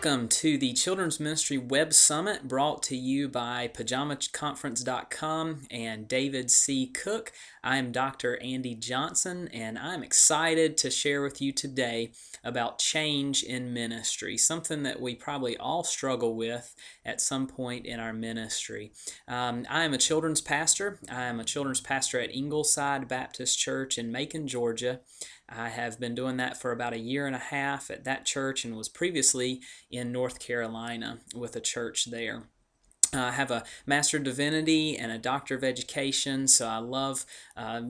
Welcome to the Children's Ministry Web Summit brought to you by PajamaConference.com and David C. Cook. I am Dr. Andy Johnson, and I'm excited to share with you today about change in ministry, something that we probably all struggle with at some point in our ministry. I am a children's pastor. I am a children's pastor at Ingleside Baptist Church in Macon, Georgia. I have been doing that for about a year and a half at that church and was previously in North Carolina with a church there. I have a Master of Divinity and a Doctor of Education, so I love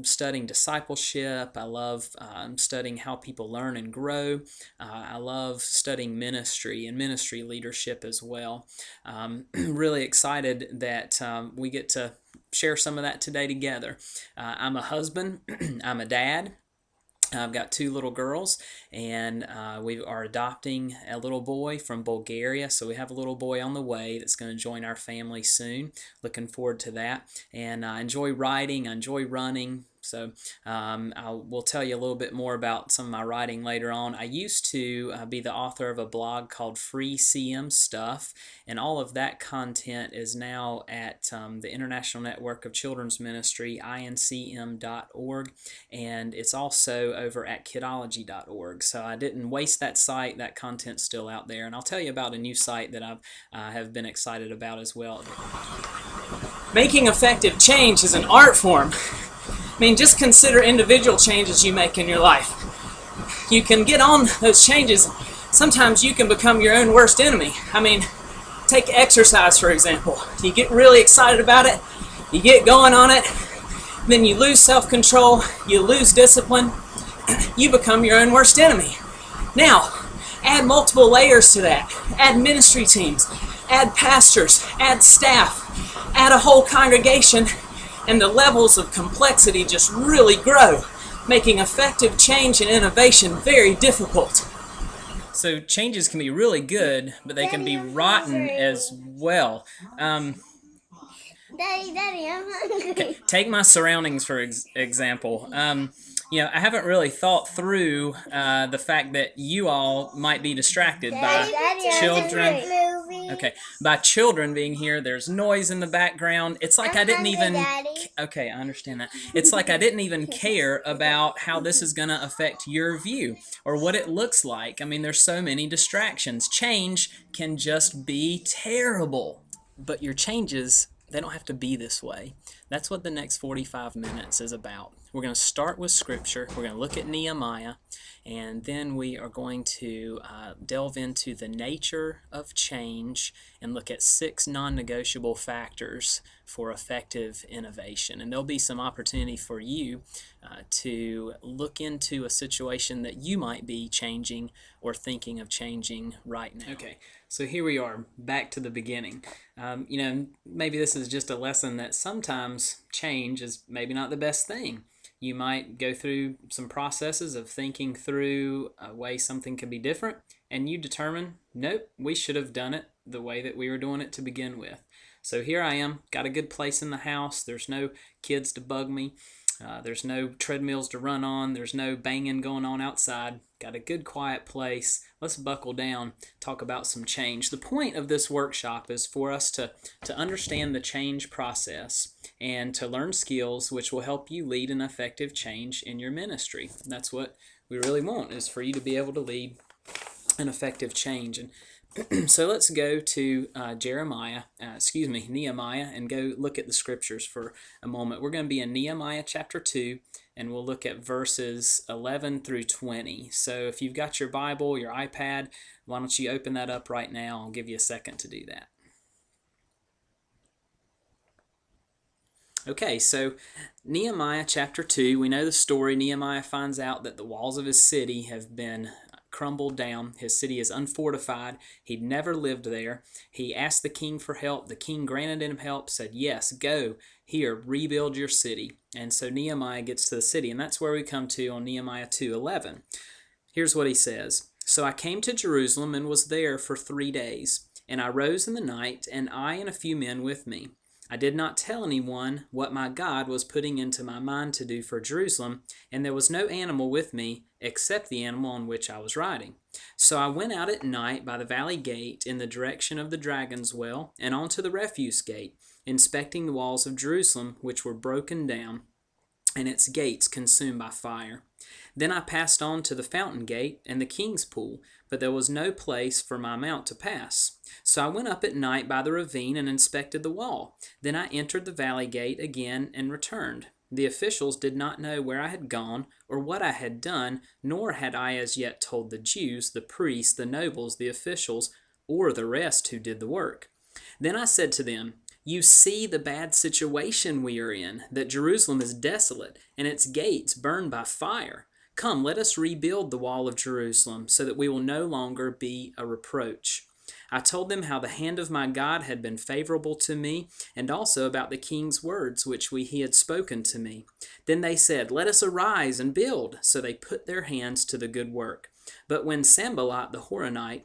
studying discipleship. I love studying how people learn and grow. I love studying ministry and ministry leadership as well. Really excited that we get to share some of that today together. I'm a husband. I'm a dad. I've got two little girls, and we are adopting a little boy from Bulgaria, so we have a little boy on the way that's going to join our family soon. Looking forward to that. And I enjoy writing, I enjoy running, so I will tell you a little bit more about some of my writing later on. I used to be the author of a blog called Free CM Stuff, and all of that content is now at the International Network of Children's Ministry, incm.org, and it's also over at kidology.org. So I didn't waste that site. That content's still out there, and I'll tell you about a new site that I have been excited about as well. Making effective change is an art form. I mean, just consider individual changes you make in your life. You can get on those changes. Sometimes you can become your own worst enemy. I mean, take exercise, for example. You get really excited about it, you get going on it, then you lose self-control, you lose discipline, you become your own worst enemy. Now, add multiple layers to that. Add ministry teams, add pastors, add staff, add a whole congregation, and the levels of complexity just really grow, making effective change and innovation very difficult. So changes can be really good, but they can be rotten as well. Daddy, I'm hungry. Take my surroundings for example. I haven't really thought through the fact that you all might be distracted by children. Okay, by children being here. There's noise in the background. It's like I didn't even. Okay, I understand that. It's like I didn't even care about how this is going to affect your view or what it looks like. I mean, there's so many distractions. Change can just be terrible. But your changes, they don't have to be this way. That's what the next 45 minutes is about. We're going to start with Scripture. We're going to look at Nehemiah, and then we are going to delve into the nature of change and look at 6 non-negotiable factors for effective innovation. And there'll be some opportunity for you to look into a situation that you might be changing or thinking of changing right now. Okay, so here we are, back to the beginning. Maybe this is just a lesson that sometimes change is maybe not the best thing. You might go through some processes of thinking through a way something could be different, and you determine, nope, we should have done it the way that we were doing it to begin with. So here I am, got a good place in the house, there's no kids to bug me, there's no treadmills to run on, there's no banging going on outside, got a good quiet place. Let's buckle down, talk about some change. The point of this workshop is for us to understand the change process and to learn skills which will help you lead an effective change in your ministry. That's what we really want, is for you to be able to lead an effective change. And so let's go to Nehemiah, and go look at the scriptures for a moment. We're going to be in Nehemiah chapter 2, and we'll look at verses 11 through 20. So if you've got your Bible, your iPad, why don't you open that up right now? I'll give you a second to do that. Okay, so Nehemiah chapter 2, we know the story. Nehemiah finds out that the walls of his city have been crumbled down. His city is unfortified. He'd never lived there. He asked the king for help. The king granted him help, said, yes, go here, rebuild your city. And so Nehemiah gets to the city, and that's where we come to on Nehemiah 2:11. Here's what he says. So I came to Jerusalem and was there for 3 days, and I rose in the night, and I and a few men with me. I did not tell anyone what my God was putting into my mind to do for Jerusalem, and there was no animal with me except the animal on which I was riding. So I went out at night by the valley gate in the direction of the dragon's well, and on to the refuse gate, inspecting the walls of Jerusalem, which were broken down, and its gates consumed by fire. Then I passed on to the fountain gate and the king's pool, but there was no place for my mount to pass. So I went up at night by the ravine and inspected the wall. Then I entered the valley gate again and returned. The officials did not know where I had gone or what I had done, nor had I as yet told the Jews, the priests, the nobles, the officials, or the rest who did the work. Then I said to them, "You see the bad situation we are in, that Jerusalem is desolate, and its gates burned by fire. Come, let us rebuild the wall of Jerusalem, so that we will no longer be a reproach." I told them how the hand of my God had been favorable to me, and also about the king's words which he had spoken to me. Then they said, "Let us arise and build." So they put their hands to the good work. But when Sanballat the Horonite,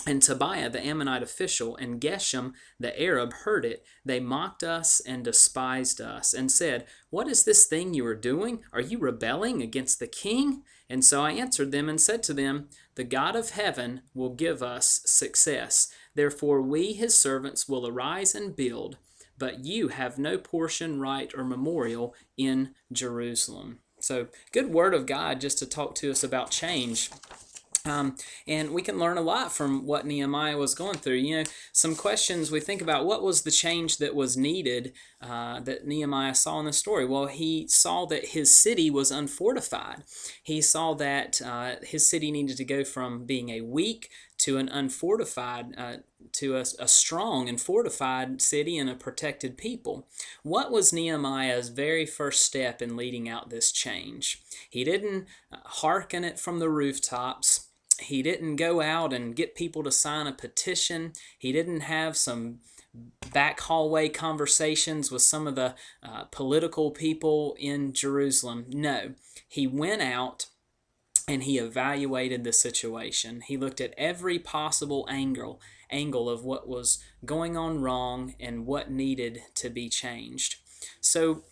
and Tobiah the Ammonite official, and Geshem the Arab heard it, they mocked us and despised us, and said, "What is this thing you are doing? Are you rebelling against the king?" And so I answered them and said to them, "The God of heaven will give us success. Therefore we, his servants, will arise and build, but you have no portion, right, or memorial in Jerusalem." So good word of God just to talk to us about change. And we can learn a lot from what Nehemiah was going through. You know, some questions we think about: what was the change that was needed that Nehemiah saw in the story? Well, he saw that his city was unfortified. He saw that his city needed to go from being a weak to an unfortified, to a strong and fortified city and a protected people. What was Nehemiah's very first step in leading out this change? He didn't hearken it from the rooftops. He didn't go out and get people to sign a petition. He didn't have some back hallway conversations with some of the political people in Jerusalem. No, he went out and he evaluated the situation. He looked at every possible angle of what was going on wrong and what needed to be changed. So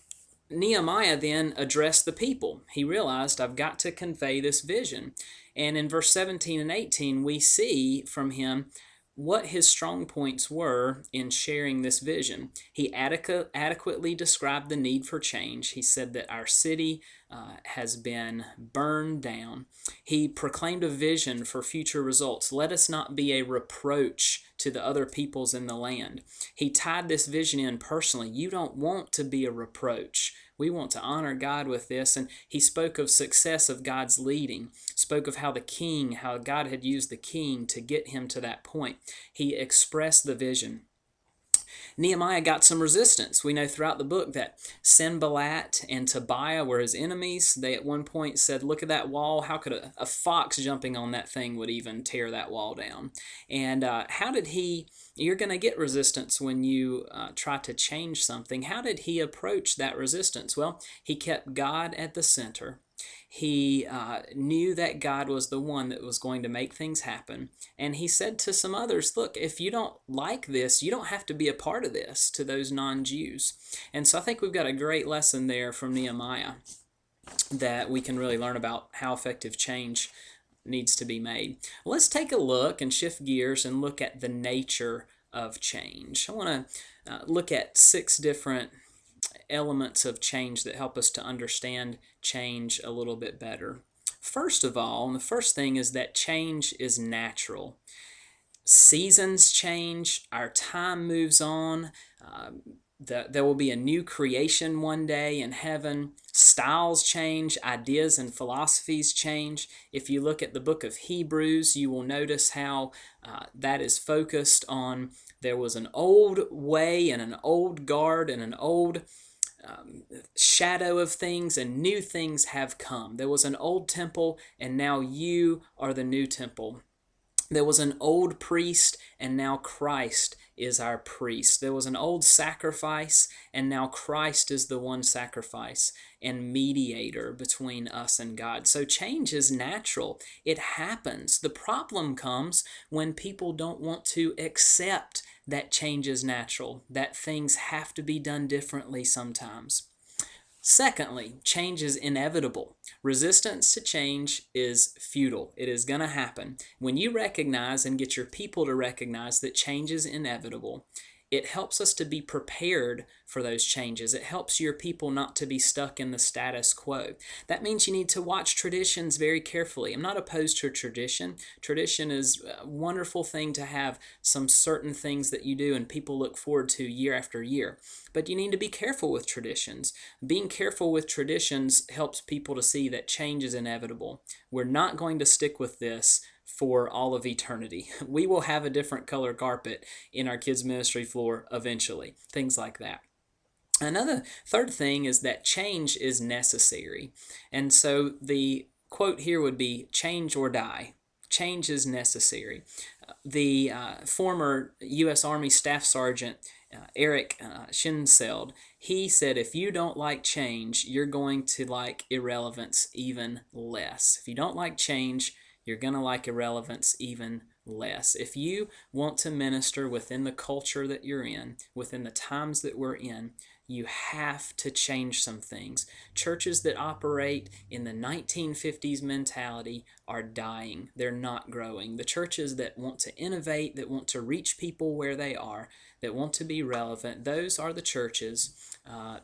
Nehemiah then addressed the people. He realized, I've got to convey this vision. And in verse 17 and 18, we see from him what his strong points were in sharing this vision. He adequately described the need for change. He said that our city has been burned down. He proclaimed a vision for future results. Let us not be a reproach to the other peoples in the land. He tied this vision in personally. You don't want to be a reproach. We want to honor God with this. And he spoke of success of God's leading, spoke of how God had used the king to get him to that point. He expressed the vision. Nehemiah got some resistance. We know throughout the book that Sanballat and Tobiah were his enemies. They at one point said, "Look at that wall. How could a fox jumping on that thing would even tear that wall down?" And you're going to get resistance when you try to change something. How did he approach that resistance? Well, he kept God at the center. He knew that God was the one that was going to make things happen. And he said to some others, look, if you don't like this, you don't have to be a part of this, to those non-Jews. And so I think we've got a great lesson there from Nehemiah that we can really learn about how effective change needs to be made. Let's take a look and shift gears and look at the nature of change. I want to look at 6 different elements of change that help us to understand change a little bit better. First of all, and the first thing is that change is natural. Seasons change, our time moves on, there will be a new creation one day in heaven. Styles change, ideas and philosophies change. If you look at the book of Hebrews, you will notice how that is focused on there was an old way and an old guard and an old shadow of things, and new things have come. There was an old temple, and now you are the new temple. There was an old priest, and now Christ is our priest. There was an old sacrifice, and now Christ is the one sacrifice and mediator between us and God. So change is natural. It happens. The problem comes when people don't want to accept that change is natural, that things have to be done differently sometimes. Secondly, change is inevitable. Resistance to change is futile. It is going to happen. When you recognize and get your people to recognize that change is inevitable, it helps us to be prepared for those changes. It helps your people not to be stuck in the status quo. That means you need to watch traditions very carefully. I'm not opposed to tradition. Tradition is a wonderful thing to have some certain things that you do and people look forward to year after year. But you need to be careful with traditions. Being careful with traditions helps people to see that change is inevitable. We're not going to stick with this for all of eternity. We will have a different color carpet in our kids' ministry floor eventually. Things like that. Another third thing is that change is necessary. And so the quote here would be change or die. Change is necessary. The former U.S. Army Staff Sergeant Eric Schinseld, he said, if you don't like change, you're going to like irrelevance even less. If you don't like change, you're going to like irrelevance even less. If you want to minister within the culture that you're in, within the times that we're in, you have to change some things. Churches that operate in the 1950s mentality are dying. They're not growing. The churches that want to innovate, that want to reach people where they are, that want to be relevant, those are the churches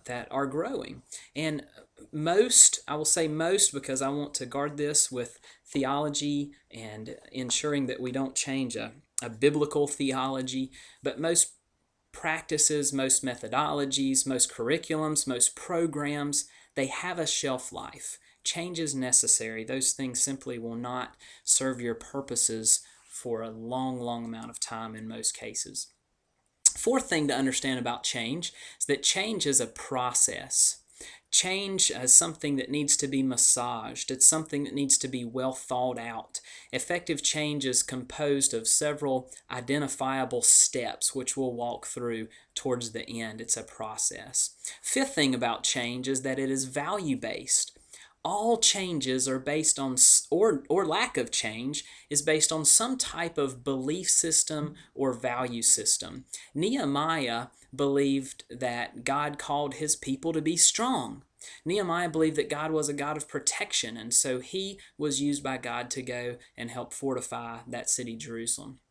that are growing. And most, I will say most because I want to guard this with theology and ensuring that we don't change a biblical theology, but most practices, most methodologies, most curriculums, most programs, they have a shelf life. Change is necessary. Those things simply will not serve your purposes for a long, long amount of time in most cases. Fourth thing to understand about change is that change is a process. Change is something that needs to be massaged. It's something that needs to be well thought out. Effective change is composed of several identifiable steps, which we'll walk through towards the end. It's a process. Fifth thing about change is that it is value-based. All changes are based on, or lack of change, is based on some type of belief system or value system. Nehemiah believed that God called his people to be strong. Nehemiah believed that God was a God of protection, and so he was used by God to go and help fortify that city, Jerusalem.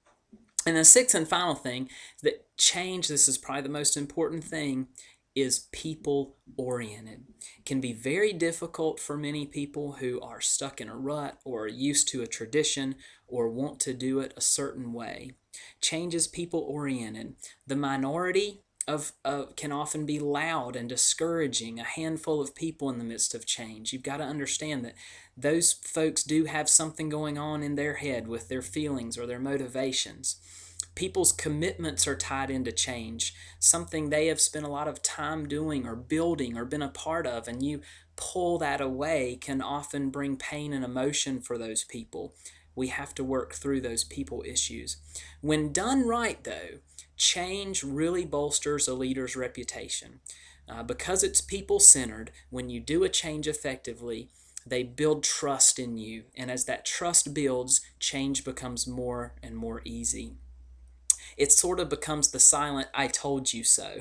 And the sixth and final thing is that change, this is probably the most important thing, is people-oriented. It can be very difficult for many people who are stuck in a rut or are used to a tradition or want to do it a certain way. Change is people-oriented. The minority can often be loud and discouraging, a handful of people in the midst of change. You've got to understand that those folks do have something going on in their head with their feelings or their motivations. People's commitments are tied into change, something they have spent a lot of time doing or building or been a part of, and you pull that away can often bring pain and emotion for those people. We have to work through those people issues. When done right, though, change really bolsters a leader's reputation. Because it's people-centered, when you do a change effectively, they build trust in you, and as that trust builds, change becomes more and more easy. It sort of becomes the silent "I told you so."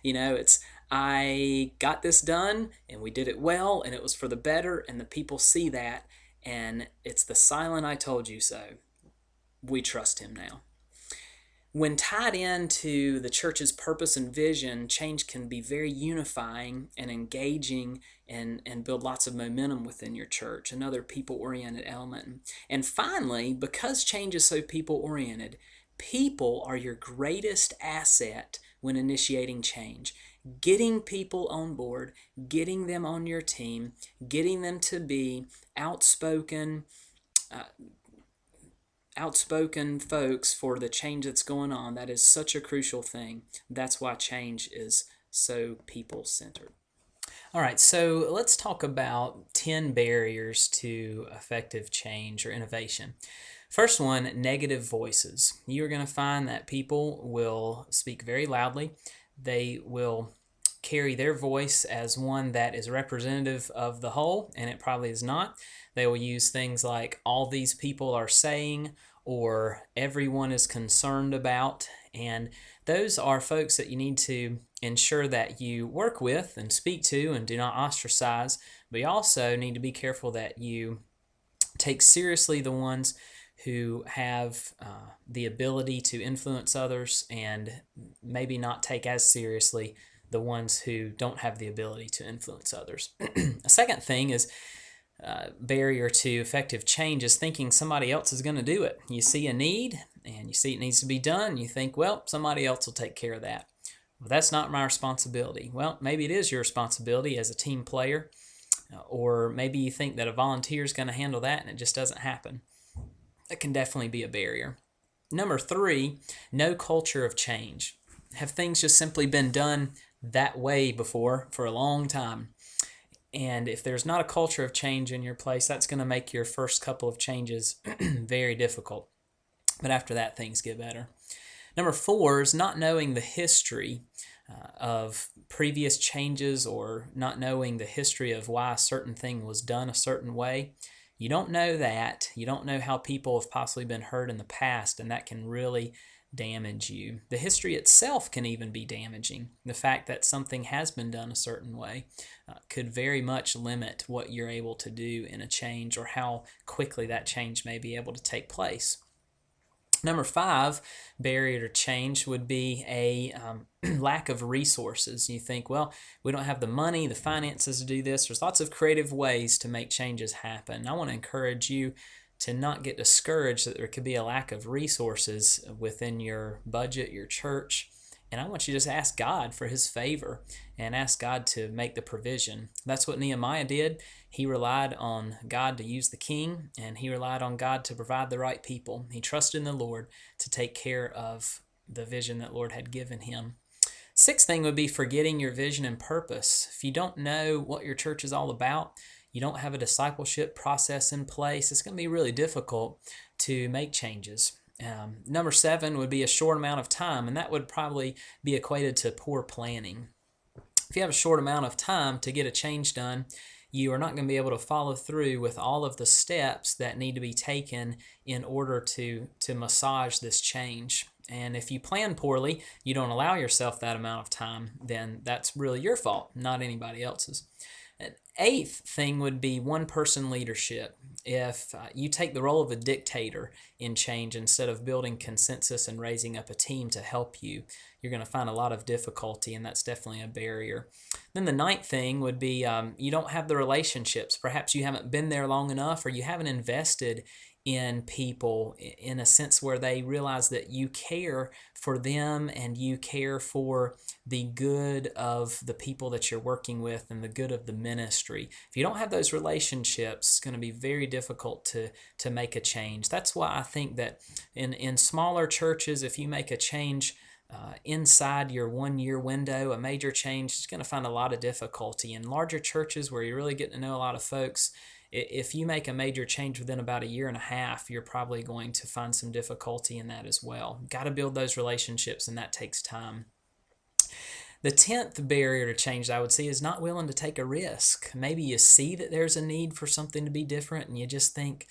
It's I got this done and we did it well and it was for the better, and the people see that, and it's the silent "I told you so." We trust him now. When tied into the church's purpose and vision, change can be very unifying and engaging and build lots of momentum within your church, another people-oriented element. And finally, because change is so people-oriented, people are your greatest asset when initiating change. Getting people on board, getting them on your team, getting them to be outspoken folks for the change that's going on, that is such a crucial thing. That's why change is so people-centered. All right, so let's talk about 10 barriers to effective change or innovation. First one, negative voices. You're going to find that people will speak very loudly. They will carry their voice as one that is representative of the whole, and it probably is not. They will use things like all these people are saying or everyone is concerned about, and those are folks that you need to ensure that you work with and speak to and do not ostracize, but you also need to be careful that you take seriously the ones who have the ability to influence others, and maybe not take as seriously the ones who don't have the ability to influence others. A second thing is barrier to effective change is thinking somebody else is going to do it. You see a need and you see it needs to be done, and you think, well, somebody else will take care of that. Well, that's not my responsibility. Well, maybe it is your responsibility as a team player, or maybe you think that a volunteer is going to handle that and it just doesn't happen. That can definitely be a barrier. Number 3, no culture of change. Have things just simply been done that way before for a long time? And if there's not a culture of change in your place, that's going to make your first couple of changes very difficult. But after that, things get better. Number 4 is not knowing the history of previous changes, or not knowing the history of why a certain thing was done a certain way. You don't know that. You don't know how people have possibly been hurt in the past, and that can really damage you. The history itself can even be damaging. The fact that something has been done a certain way could very much limit what you're able to do in a change, or how quickly that change may be able to take place. Number 5, barrier to change would be a lack of resources. You think, well, we don't have the money, the finances to do this. There's lots of creative ways to make changes happen. I want to encourage you to not get discouraged that there could be a lack of resources within your budget, your church. And I want you to just ask God for His favor and ask God to make the provision. That's what Nehemiah did. He relied on God to use the king, and he relied on God to provide the right people. He trusted in the Lord to take care of the vision that Lord had given him. Sixth thing would be forgetting your vision and purpose. If you don't know what your church is all about, you don't have a discipleship process in place, it's going to be really difficult to make changes. Number 7 would be a short amount of time, and that would probably be equated to poor planning. If you have a short amount of time to get a change done, you are not going to be able to follow through with all of the steps that need to be taken in order to massage this change. And if you plan poorly, you don't allow yourself that amount of time, then that's really your fault, not anybody else's. An eighth thing would be one-person leadership. If you take the role of a dictator in change instead of building consensus and raising up a team to help you, you're going to find a lot of difficulty, and that's definitely a barrier. Then the ninth thing would be you don't have the relationships. Perhaps you haven't been there long enough, or you haven't invested in people in a sense where they realize that you care for them and you care for the good of the people that you're working with and the good of the ministry. If you don't have those relationships, it's going to be very difficult to make a change. That's why I think that in smaller churches, if you make a change inside your 1-year window, a major change, it's going to find a lot of difficulty. In larger churches where you're really getting to know a lot of folks, if you make a major change within about 1.5 years, you're probably going to find some difficulty in that as well. Got to build those relationships, and that takes time. The 10th barrier to change, I would say, is not willing to take a risk. Maybe you see that there's a need for something to be different, and you just think,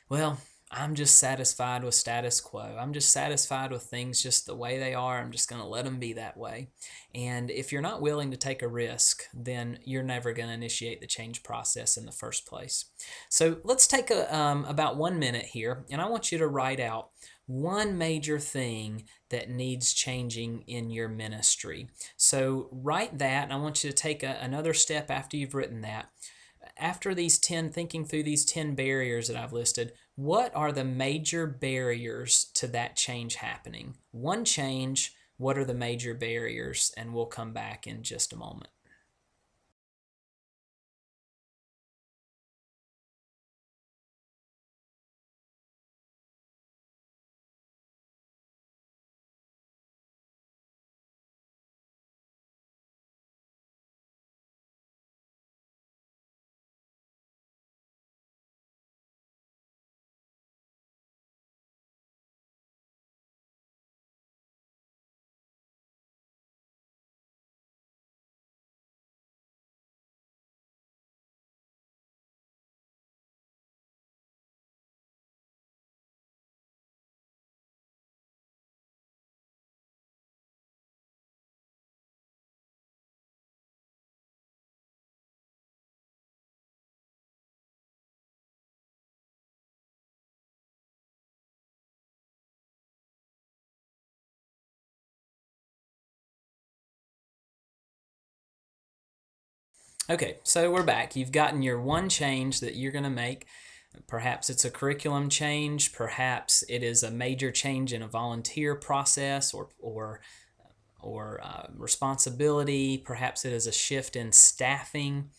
well, I'm just satisfied with status quo. I'm just satisfied with things just the way they are. I'm just going to let them be that way. And if you're not willing to take a risk, then you're never going to initiate the change process in the first place. So let's take about 1 minute here, and I want you to write out one major thing that needs changing in your ministry. So write that, and I want you to take another step after you've written that. After these 10, thinking through these 10 barriers that I've listed, what are the major barriers to that change happening? One change, what are the major barriers? And we'll come back in just a moment. Okay, so we're back. You've gotten your one change that you're going to make. Perhaps it's a curriculum change. Perhaps it is a major change in a volunteer process or responsibility. Perhaps it is a shift in staffing.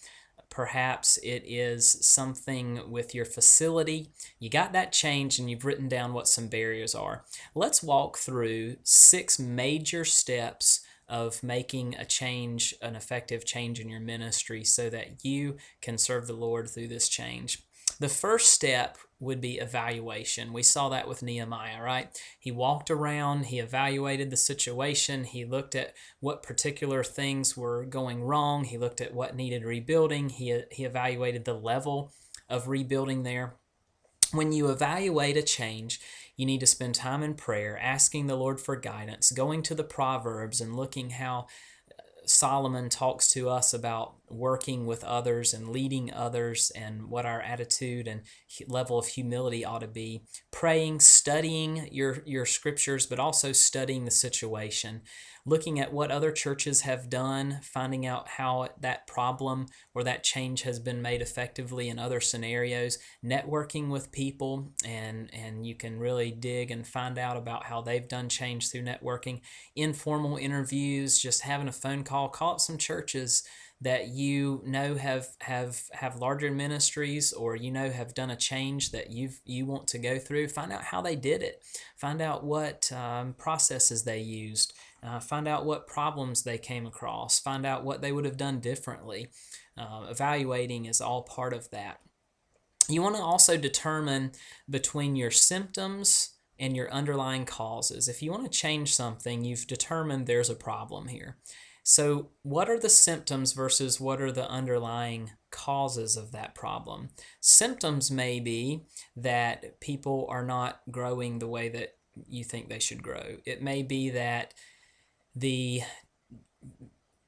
Perhaps it is something with your facility. You got that change and you've written down what some barriers are. Let's walk through 6 major steps of making a change, an effective change in your ministry so that you can serve the Lord through this change. The first step would be evaluation. We saw that with Nehemiah, right? He walked around, he evaluated the situation, he looked at what particular things were going wrong, he looked at what needed rebuilding, he evaluated the level of rebuilding there. When you evaluate a change, you need to spend time in prayer, asking the Lord for guidance, going to the Proverbs and looking how Solomon talks to us about working with others and leading others and what our attitude and level of humility ought to be. Praying, studying your scriptures, but also studying the situation. Looking at what other churches have done, finding out how that problem or that change has been made effectively in other scenarios. Networking with people, and you can really dig and find out about how they've done change through networking. Informal interviews, just having a phone call. Call up some churches that you know have larger ministries, or you know have done a change that you want to go through. Find out how they did it. Find out what processes they used. Find out what problems they came across. Find out what they would have done differently. Evaluating is all part of that. You want to also determine between your symptoms and your underlying causes. If you want to change something, you've determined there's a problem here. So what are the symptoms versus what are the underlying causes of that problem? Symptoms may be that people are not growing the way that you think they should grow. It may be that the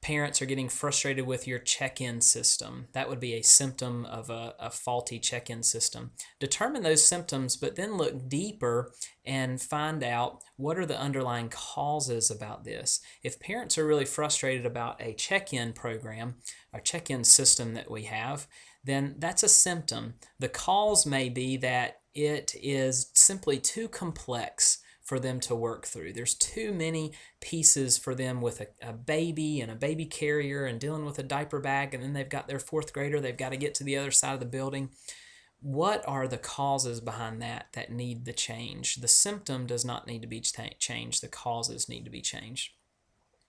parents are getting frustrated with your check-in system. That would be a symptom of a faulty check-in system. Determine those symptoms, but then look deeper and find out what are the underlying causes about this. If parents are really frustrated about a check-in program, or check-in system that we have, then that's a symptom. The cause may be that it is simply too complex for them to work through. There's too many pieces for them with a baby and a baby carrier and dealing with a diaper bag, and then they've got their 4th grader, they've got to get to the other side of the building. What are the causes behind that need the change? The symptom does not need to be changed. The causes need to be changed.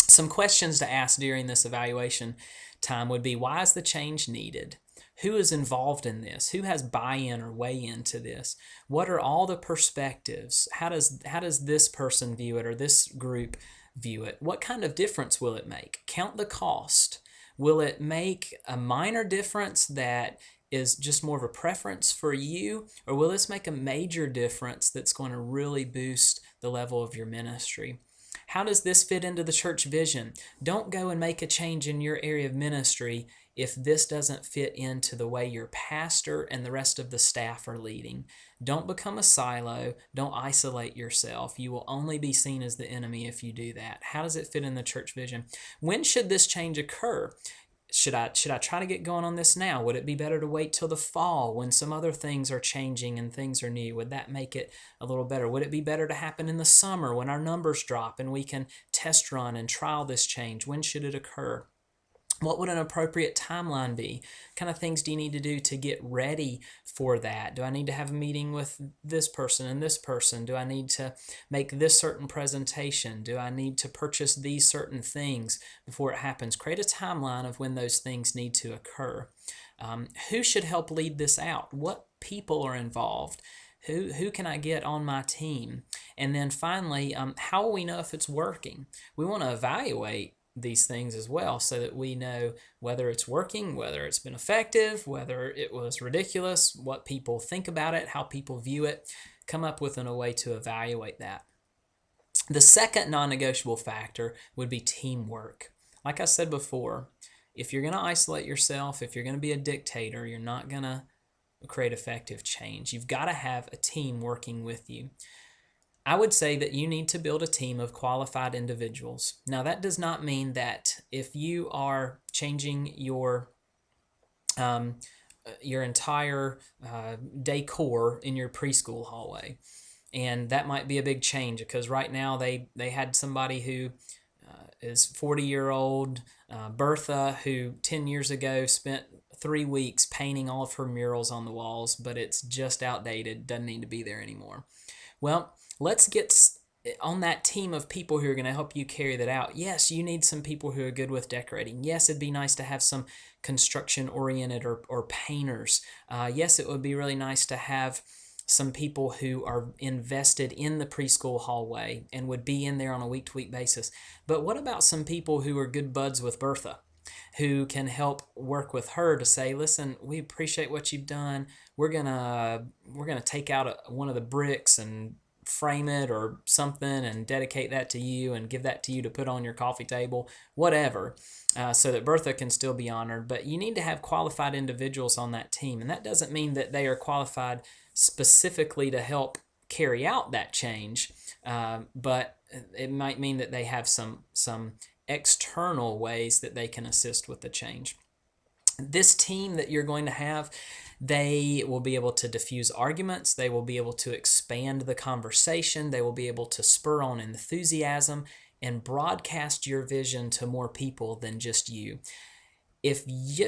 Some questions to ask during this evaluation time would be, why is the change needed? Who is involved in this? Who has buy-in or weigh into this? What are all the perspectives? How does this person view it, or this group view it? What kind of difference will it make? Count the cost. Will it make a minor difference that is just more of a preference for you, or will this make a major difference that's going to really boost the level of your ministry? How does this fit into the church vision? Don't go and make a change in your area of ministry if this doesn't fit into the way your pastor and the rest of the staff are leading. Don't become a silo. Don't isolate yourself. You will only be seen as the enemy if you do that. How does it fit in the church vision? When should this change occur? Should I try to get going on this now? Would it be better to wait till the fall when some other things are changing and things are new? Would that make it a little better? Would it be better to happen in the summer when our numbers drop and we can test run and trial this change? When should it occur? What would an appropriate timeline be? What kind of things do you need to do to get ready for that? Do I need to have a meeting with this person and this person? Do I need to make this certain presentation? Do I need to purchase these certain things before it happens? Create a timeline of when those things need to occur. Who should help lead this out? What people are involved? Who can I get on my team? And then finally, how will we know if it's working? We want to evaluate these things as well so that we know whether it's working, whether it's been effective, whether it was ridiculous, what people think about it, how people view it. Come up with a way to evaluate that. The second non-negotiable factor would be teamwork. Like I said before, if you're going to isolate yourself, if you're going to be a dictator, you're not going to create effective change. You've got to have a team working with you. I would say that you need to build a team of qualified individuals. Now, that does not mean that if you are changing your um, your entire decor in your preschool hallway. And that might be a big change because right now they had somebody who is 40-year-old Bertha, who 10 years ago spent 3 weeks painting all of her murals on the walls, but it's just outdated, doesn't need to be there anymore. Well, let's get on that team of people who are going to help you carry that out. Yes, you need some people who are good with decorating. Yes, it'd be nice to have some construction oriented or painters. Yes, it would be really nice to have some people who are invested in the preschool hallway and would be in there on a week-to-week basis. But what about some people who are good buds with Bertha, who can help work with her to say, listen, we appreciate what you've done. We're gonna take out one of the bricks and frame it or something and dedicate that to you and give that to you to put on your coffee table, whatever, so that Bertha can still be honored. But you need to have qualified individuals on that team, and that doesn't mean that they are qualified specifically to help carry out that change, but it might mean that they have some external ways that they can assist with the change. This team that you're going to have, they will be able to diffuse arguments. They will be able to expand the conversation. They will be able to spur on enthusiasm and broadcast your vision to more people than just you. If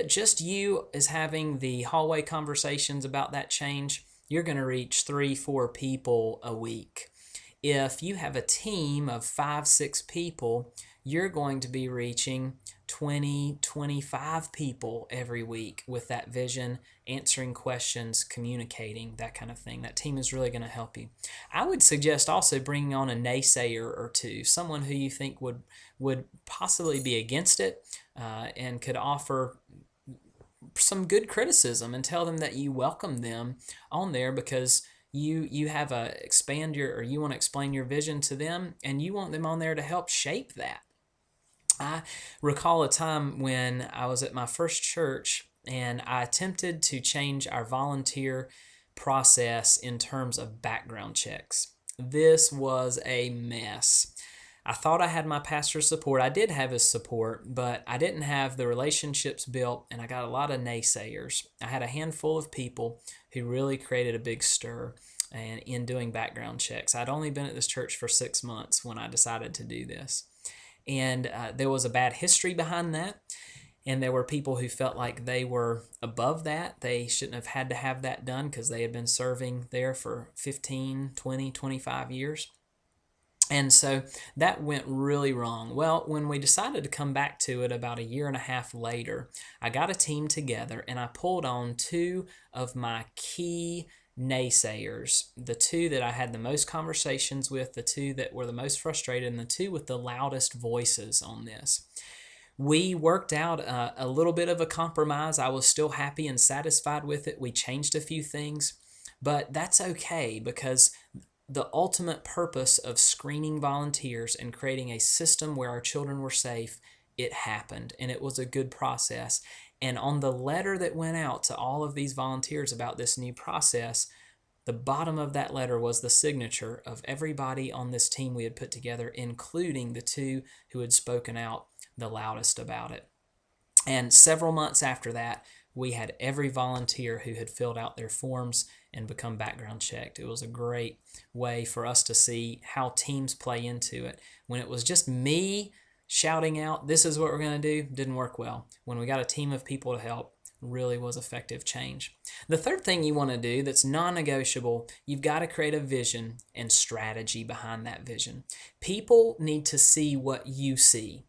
just you is having the hallway conversations about that change, you're going to reach 3-4 people a week. If you have a team of 5-6 people, you're going to be reaching 20-25 people every week with that vision, answering questions, communicating, that kind of thing. That team is really going to help you. I would suggest also bringing on a naysayer or two, someone who you think would possibly be against it and could offer some good criticism and tell them that you welcome them on there because you have you want to explain your vision to them and you want them on there to help shape that. I recall a time when I was at my first church and I attempted to change our volunteer process in terms of background checks. This was a mess. I thought I had my pastor's support. I did have his support, but I didn't have the relationships built, and I got a lot of naysayers. I had a handful of people who really created a big stir and in doing background checks. I'd only been at this church for 6 months when I decided to do this. And there was a bad history behind that. And there were people who felt like they were above that. They shouldn't have had to have that done because they had been serving there for 15, 20, 25 years. And so that went really wrong. Well, when we decided to come back to it about 1.5 years later, I got a team together and I pulled on 2 of my key naysayers, the 2 that I had the most conversations with, the 2 that were the most frustrated, and the 2 with the loudest voices on this. We worked out a little bit of a compromise. I was still happy and satisfied with it. We changed a few things, but that's okay because the ultimate purpose of screening volunteers and creating a system where our children were safe, it happened, and it was a good process. And on the letter that went out to all of these volunteers about this new process, the bottom of that letter was the signature of everybody on this team we had put together, including the 2 who had spoken out the loudest about it. And several months after that, we had every volunteer who had filled out their forms and become background checked. It was a great way for us to see how teams play into it. When it was just me shouting out, this is what we're going to do, didn't work well. When we got a team of people to help, really was effective change. The third thing you want to do that's non-negotiable, you've got to create a vision and strategy behind that vision. People need to see what you see.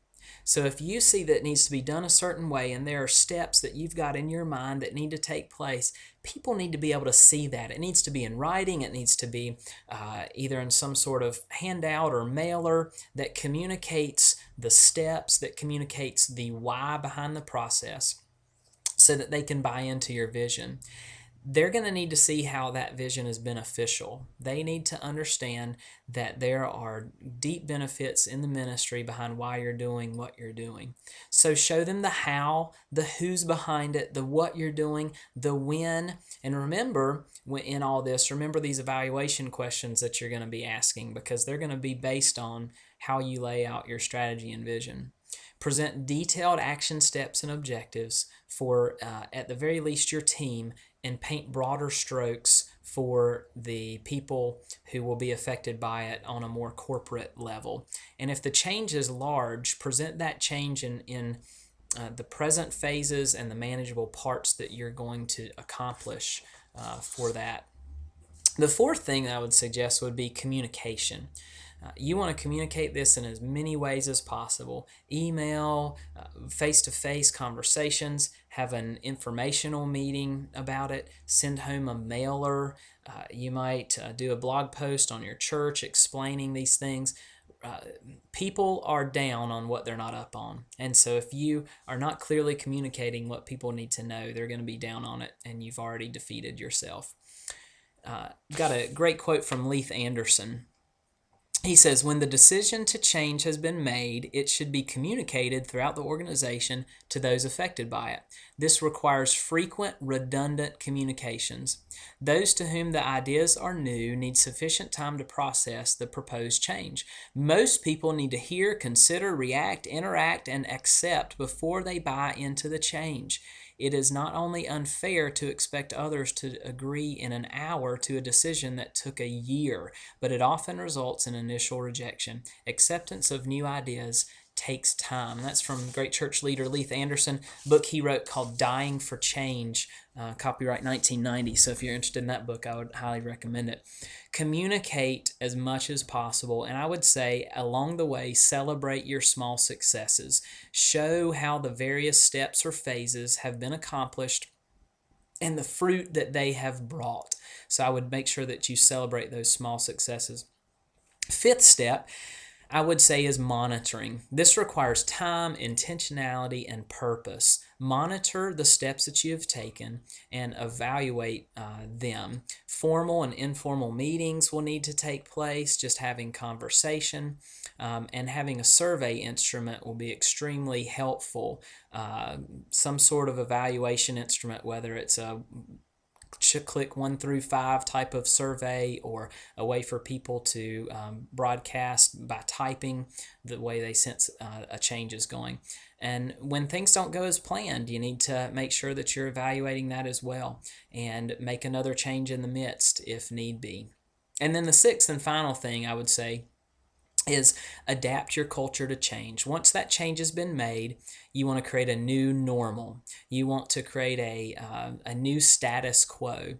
So if you see that it needs to be done a certain way and there are steps that you've got in your mind that need to take place, people need to be able to see that. It needs to be in writing. It needs to be either in some sort of handout or mailer that communicates the steps, that communicates the why behind the process so that they can buy into your vision. They're going to need to see how that vision is beneficial. They need to understand that there are deep benefits in the ministry behind why you're doing what you're doing. So show them the how, the who's behind it, the what you're doing, the when. And remember, in all this, remember these evaluation questions that you're going to be asking because they're going to be based on how you lay out your strategy and vision. Present detailed action steps and objectives for, at the very least, your team, and paint broader strokes for the people who will be affected by it on a more corporate level. And if the change is large, present that change in the present phases and the manageable parts that you're going to accomplish for that. The fourth thing I would suggest would be communication. You want to communicate this in as many ways as possible. Email, face-to-face conversations, have an informational meeting about it, send home a mailer. You might do a blog post on your church explaining these things. People are down on what they're not up on. And so if you are not clearly communicating what people need to know, they're going to be down on it, and you've already defeated yourself. Got a great quote from Leith Anderson. He says, when the decision to change has been made, it should be communicated throughout the organization to those affected by it. This requires frequent, redundant communications. Those to whom the ideas are new need sufficient time to process the proposed change. Most people need to hear, consider, react, interact, and accept before they buy into the change. It is not only unfair to expect others to agree in an hour to a decision that took a year, but it often results in initial rejection. Acceptance of new ideas takes time. That's from great church leader Leith Anderson, a book he wrote called Dying for Change, copyright 1990. So if you're interested in that book, I would highly recommend it. Communicate as much as possible, and I would say along the way, celebrate your small successes. Show how the various steps or phases have been accomplished and the fruit that they have brought. So I would make sure that you celebrate those small successes. Fifth step, I would say, is monitoring. This requires time, intentionality, and purpose. Monitor the steps that you have taken and evaluate them. Formal and informal meetings will need to take place, just having conversation, and having a survey instrument will be extremely helpful. Some sort of evaluation instrument, whether it's a click 1 through 5 type of survey, or a way for people to broadcast by typing the way they sense a change is going. And when things don't go as planned, you need to make sure that you're evaluating that as well and make another change in the midst if need be. And then the sixth and final thing I would say is adapt your culture to change. Once that change has been made, you want to create a new normal. You want to create a new status quo.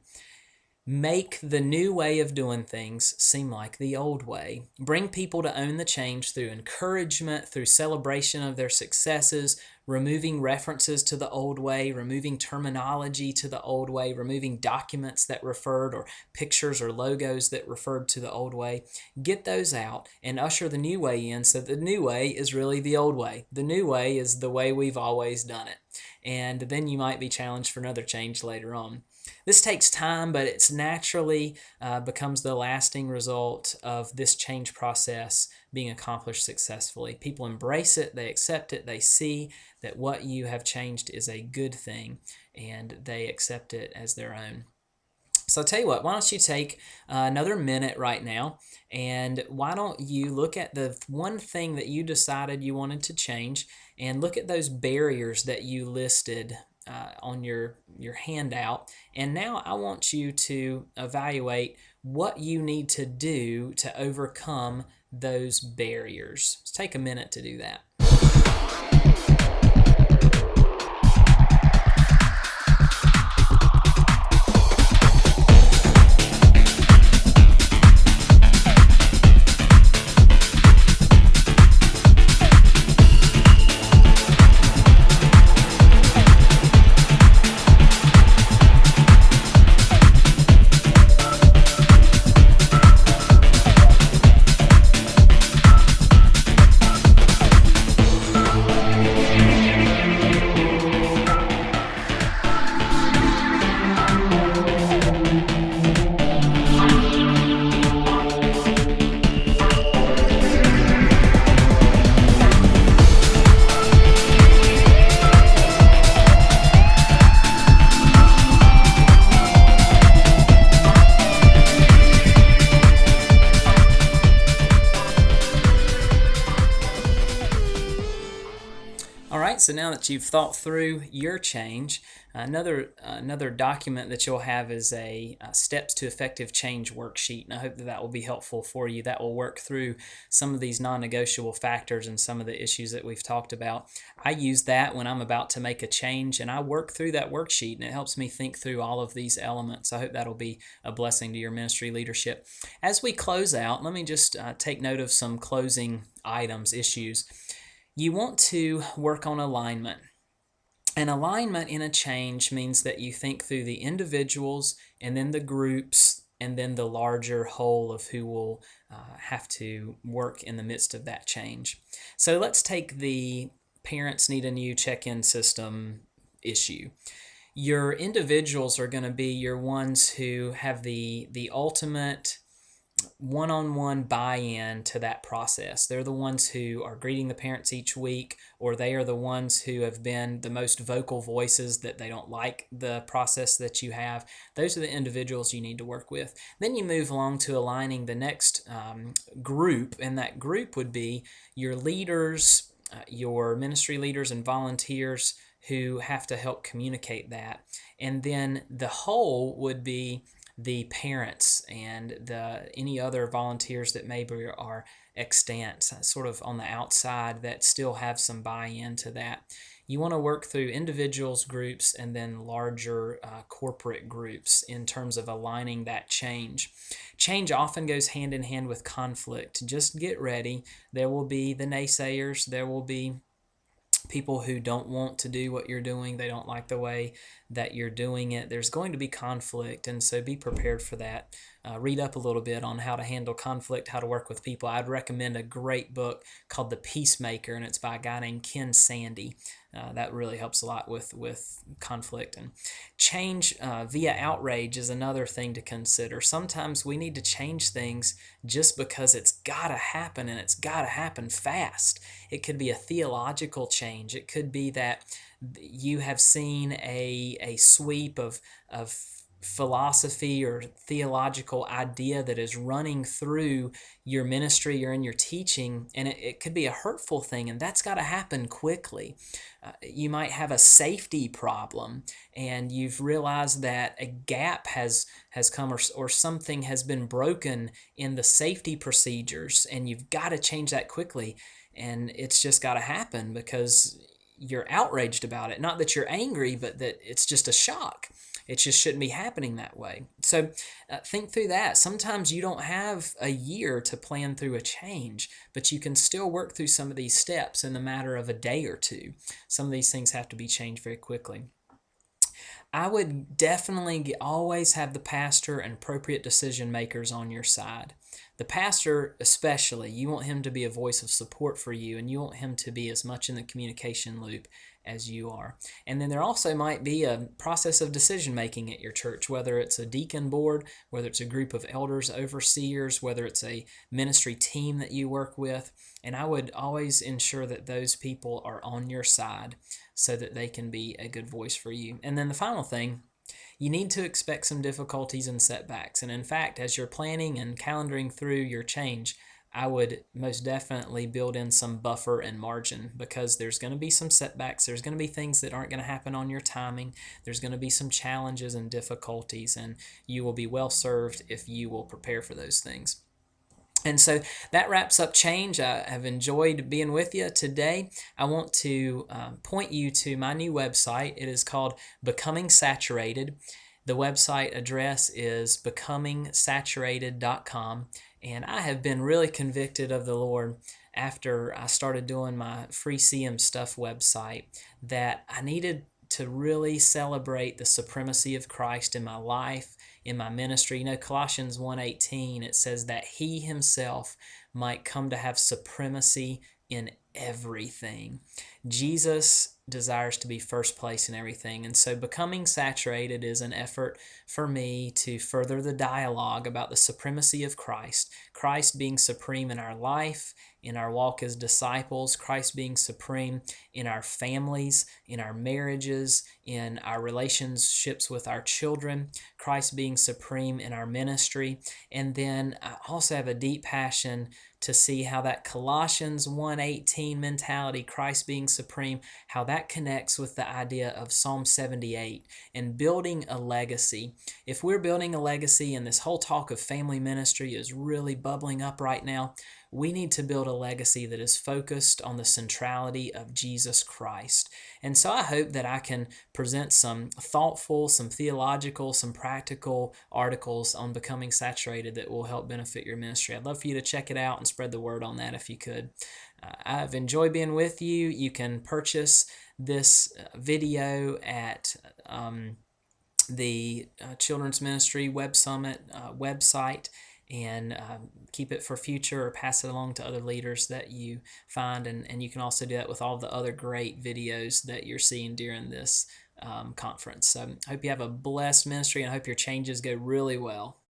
Make the new way of doing things seem like the old way. Bring people to own the change through encouragement, through celebration of their successes, removing references to the old way, removing terminology to the old way, removing documents that referred, or pictures or logos that referred to the old way. Get those out and usher the new way in, so the new way is really the old way. The new way is the way we've always done it. And then you might be challenged for another change later on. This takes time, but it's naturally becomes the lasting result of this change process being accomplished successfully. People embrace it, they accept it, they see that what you have changed is a good thing, and they accept it as their own. So I'll tell you what, why don't you take another minute right now, and why don't you look at the one thing that you decided you wanted to change, and look at those barriers that you listed on your handout. And now I want you to evaluate what you need to do to overcome those barriers. Let's take a minute to do that. so now that you've thought through your change, another document that you'll have is a steps to effective change worksheet, and I hope that that will be helpful for you. That will work through some of these non-negotiable factors and some of the issues that we've talked about. I use that when I'm about to make a change, and I work through that worksheet, and it helps me think through all of these elements. I hope that'll be a blessing to your ministry leadership. As we close out, let me just take note of some closing items, issues. You want to work on alignment. And alignment in a change means that you think through the individuals and then the groups and then the larger whole of who will have to work in the midst of that change. So let's take the parents need a new check-in system issue. Your individuals are going to be your ones who have the ultimate one-on-one buy-in to that process. They're the ones who are greeting the parents each week, or they are the ones who have been the most vocal voices that they don't like the process that you have. Those are the individuals you need to work with. Then you move along to aligning the next group, and that group would be your leaders, your ministry leaders and volunteers who have to help communicate that. And then the whole would be the parents and any other volunteers that maybe are extant, sort of on the outside, that still have some buy-in to that. You want to work through individuals, groups, and then larger corporate groups in terms of aligning that change. Change often goes hand in hand with conflict. Just get ready. There will be the naysayers. There will be people who don't want to do what you're doing. They don't like the way that you're doing it. There's going to be conflict, and so be prepared for that. Read up a little bit on how to handle conflict, how to work with people. I'd recommend a great book called The Peacemaker, and it's by a guy named Ken Sande. That really helps a lot with conflict. And change via outrage is another thing to consider. Sometimes we need to change things just because it's got to happen, and it's got to happen fast. It could be a theological change. It could be that you have seen a sweep of philosophy or theological idea that is running through your ministry or in your teaching, and it could be a hurtful thing, and that's got to happen quickly. You might have a safety problem, and you've realized that a gap has come, or something has been broken in the safety procedures, and you've got to change that quickly, and it's just got to happen because you're outraged about it. Not that you're angry, but that it's just a shock. It just shouldn't be happening that way. So think through that. Sometimes you don't have a year to plan through a change, but you can still work through some of these steps in the matter of a day or two. Some of these things have to be changed very quickly. I would definitely always have the pastor and appropriate decision makers on your side. The pastor especially, you want him to be a voice of support for you, and you want him to be as much in the communication loop as you are. And then there also might be a process of decision making at your church, whether it's a deacon board, whether it's a group of elders, overseers, whether it's a ministry team that you work with. And I would always ensure that those people are on your side so that they can be a good voice for you. And then the final thing, you need to expect some difficulties and setbacks. And in fact, as you're planning and calendaring through your change, I would most definitely build in some buffer and margin, because there's going to be some setbacks. There's going to be things that aren't going to happen on your timing. There's going to be some challenges and difficulties, and you will be well served if you will prepare for those things. And so that wraps up change. I have enjoyed being with you today. I want to point you to my new website. It is called Becoming Saturated. The website address is becomingsaturated.com. And I have been really convicted of the Lord after I started doing my Free CM Stuff website that I needed to really celebrate the supremacy of Christ in my life, in my ministry. You know, Colossians 1:18, it says that He Himself might come to have supremacy in everything. Jesus desires to be first place in everything. And so Becoming Saturated is an effort for me to further the dialogue about the supremacy of Christ. Christ being supreme in our life, in our walk as disciples, Christ being supreme in our families, in our marriages, in our relationships with our children, Christ being supreme in our ministry. And then I also have a deep passion to see how that Colossians 1:18 mentality, Christ being supreme, how that connects with the idea of Psalm 78 and building a legacy. If we're building a legacy and this whole talk of family ministry is really bubbling up right now, we need to build a legacy that is focused on the centrality of Jesus Christ. And so I hope that I can present some thoughtful, some theological, some practical articles on becoming saturated that will help benefit your ministry. I'd love for you to check it out and spread the word on that if you could. I've enjoyed being with you. You can purchase this video at the Children's Ministry Websummit website, and keep it for future or pass it along to other leaders that you find. And you can also do that with all the other great videos that you're seeing during this conference. So I hope you have a blessed ministry, and I hope your changes go really well.